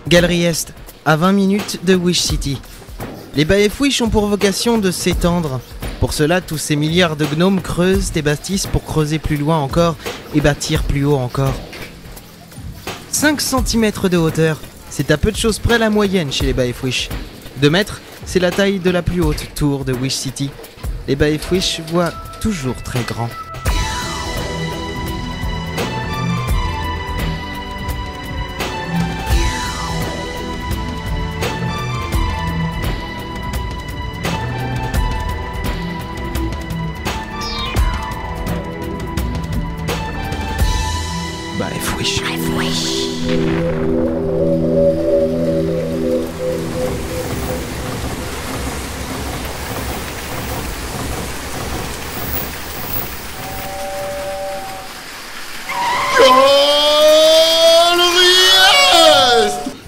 Galerie Est, à 20 minutes de Wish City. Les Baefwish ont pour vocation de s'étendre. Pour cela, tous ces milliards de gnomes creusent et bâtissent pour creuser plus loin encore et bâtir plus haut encore. 5 cm de hauteur, c'est à peu de choses près la moyenne chez les Baefwish. 2 mètres, c'est la taille de la plus haute tour de Wish City. Les Baefwish voient toujours très grand. Baefwish.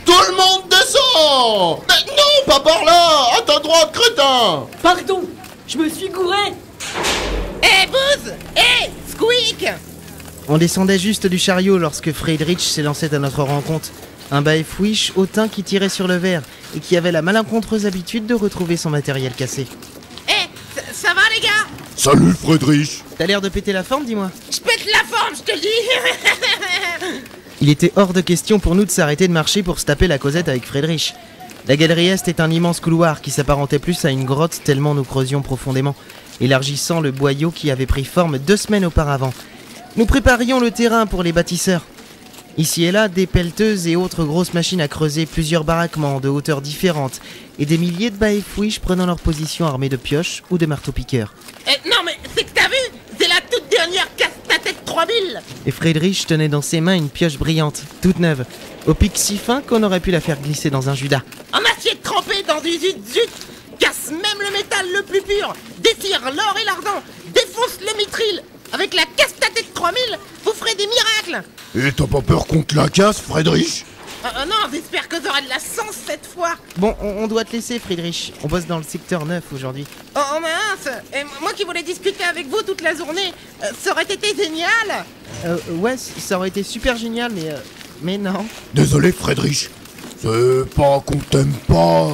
Tout le monde descend! Mais non, pas par là! À ta droite, crétin! Pardon, je me suis gouré. Buzz! Squeak! On descendait juste du chariot lorsque Friedrich s'est lancé à notre rencontre. Un Baefwish hautain qui tirait sur le verre et qui avait la malencontreuse habitude de retrouver son matériel cassé. Ça va les gars? Salut, Friedrich! T'as l'air de péter la forme, dis-moi. Je pète la forme, je te le dis! Il était hors de question pour nous de s'arrêter de marcher pour se taper la causette avec Friedrich. La Galerie Est est un immense couloir qui s'apparentait plus à une grotte tellement nous creusions profondément, élargissant le boyau qui avait pris forme 2 semaines auparavant. Nous préparions le terrain pour les bâtisseurs. Ici et là, des pelleteuses et autres grosses machines à creuser plusieurs baraquements de hauteurs différentes et des milliers de Baefwish prenant leur position armés de pioches ou de marteaux-piqueurs. Non mais c'est que t'as vu? C'est la toute dernière casse-ta-tête 3000! Et Friedrich tenait dans ses mains une pioche brillante, toute neuve, au pic si fin qu'on aurait pu la faire glisser dans un judas. En acier trempé dans du zut, casse même le métal le plus pur, détire l'or et l'argent, défonce le mithril. Avec la casse-ta-tête 3000, vous ferez des miracles! Et t'as pas peur qu'on te la casse, Friedrich? Non, j'espère que t'auras de la sens cette fois! Bon, on doit te laisser, Friedrich. On bosse dans le secteur 9 aujourd'hui. Oh mince! Et moi qui voulais discuter avec vous toute la journée, ça aurait été génial! Ouais, ça aurait été super génial, mais non. Désolé, Friedrich. C'est pas qu'on t'aime pas...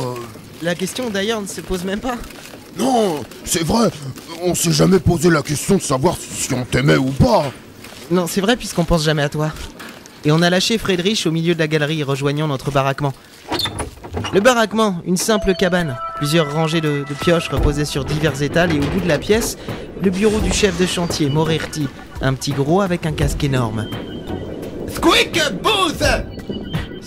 La question d'ailleurs ne se pose même pas. Non, c'est vrai. On s'est jamais posé la question de savoir si on t'aimait ou pas. Non, c'est vrai puisqu'on pense jamais à toi. Et on a lâché Friedrich au milieu de la galerie rejoignant notre baraquement. Le baraquement, une simple cabane. Plusieurs rangées de pioches reposaient sur divers étals et au bout de la pièce, le bureau du chef de chantier, Morerti. Un petit gros avec un casque énorme. Squeak, Booth!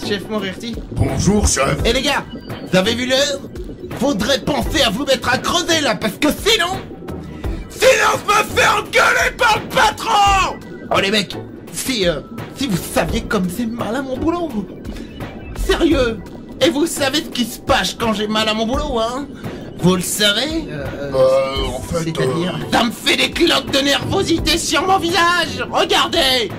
Chef Morerti. Bonjour, chef. Et les gars, vous avez vu l'heure? Faudrait penser à vous mettre à creuser là, parce que sinon je me fais engueuler par le patron! Oh les mecs, si vous saviez comme c'est mal à mon boulot. Sérieux. Et vous savez ce qui se passe quand j'ai mal à mon boulot, hein? Vous le savez? En fait... C'est-à-dire Ça me fait des cloques de nervosité sur mon visage. Regardez.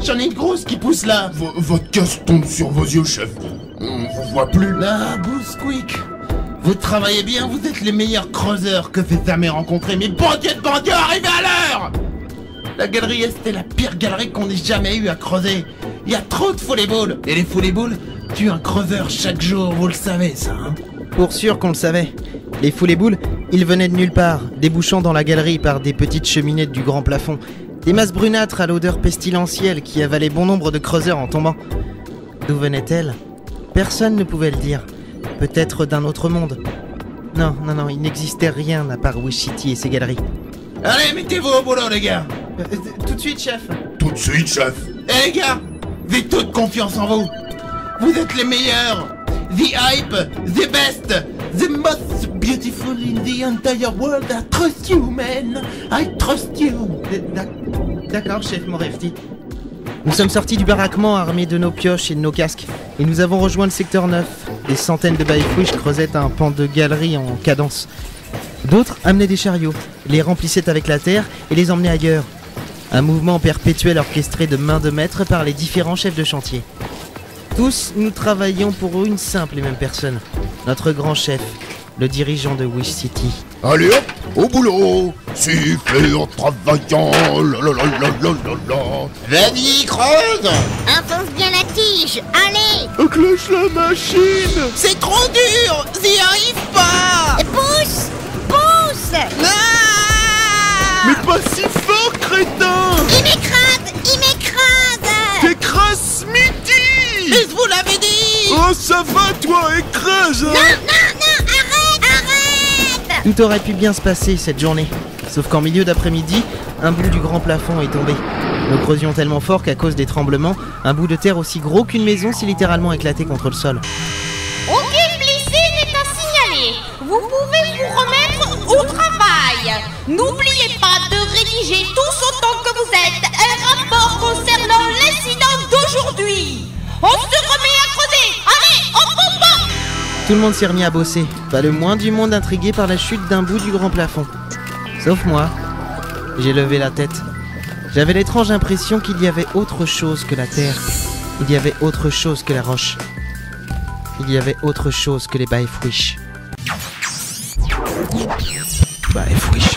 J'en ai une grosse qui pousse là. Votre casque tombe sur vos yeux, chef. On vous voit plus. Ah, Squeak. Vous travaillez bien, vous êtes les meilleurs creuseurs que j'ai jamais rencontrés. Mais bon Dieu de bon Dieu, arrivez à l'heure! La galerie Est est la pire galerie qu'on ait jamais eu à creuser. Il y a trop de folléboules. Et les folléboules tuent un creuseur chaque jour, vous le savez ça, hein? Pour sûr qu'on le savait. Les foulées-boules, ils venaient de nulle part, débouchant dans la galerie par des petites cheminées du grand plafond. Des masses brunâtres à l'odeur pestilentielle qui avalaient bon nombre de creuseurs en tombant. D'où venaient-elles? Personne ne pouvait le dire. Peut-être d'un autre monde. Non, il n'existait rien à part Wish City et ses galeries. Allez, mettez-vous au boulot, les gars. Tout de suite, chef. Tout de suite, chef. Eh les gars, j'ai toute confiance en vous. Vous êtes les meilleurs. The hype, the best, the most beautiful in the entire world. I trust you, man. I trust you. D'accord, chef Morerti. Nous sommes sortis du baraquement armés de nos pioches et de nos casques, et nous avons rejoint le secteur 9. Des centaines de Baefwish creusaient un pan de galerie en cadence. D'autres amenaient des chariots, les remplissaient avec la terre et les emmenaient ailleurs. Un mouvement perpétuel orchestré de main de maître par les différents chefs de chantier. Tous, nous travaillions pour une simple et même personne. Notre grand chef, le dirigeant de Wish City. Allez hop, au boulot. Sifflez en travaillant. Vas-y, creuse. Enfonce bien la tige. tige. Allez, Accroche la machine. C'est trop dur. J'y arrive pas. pousse, pousse. Ah Mais pas si fort, crétin. Il m'écrase, il m'écrase. T'écrases Smithy. Mais je vous l'avais dit. Oh, ça va, toi, écrase. Non, arrête, arrête. Tout aurait pu bien se passer cette journée. Sauf qu'en milieu d'après-midi, un bout du grand plafond est tombé. Nous creusions tellement fort qu'à cause des tremblements, un bout de terre aussi gros qu'une maison s'est littéralement éclaté contre le sol. Aucune blessé n'est à signaler. Vous pouvez vous remettre au travail. N'oubliez pas de rédiger tous autant que vous êtes un rapport concernant l'incident d'aujourd'hui. On se remet à creuser. Allez, on pompe. Tout le monde s'est remis à bosser, pas le moins du monde intrigué par la chute d'un bout du grand plafond. Sauf moi. J'ai levé la tête. J'avais l'étrange impression qu'il y avait autre chose que la terre. Il y avait autre chose que la roche. Il y avait autre chose que les Baefwish. Baefwish.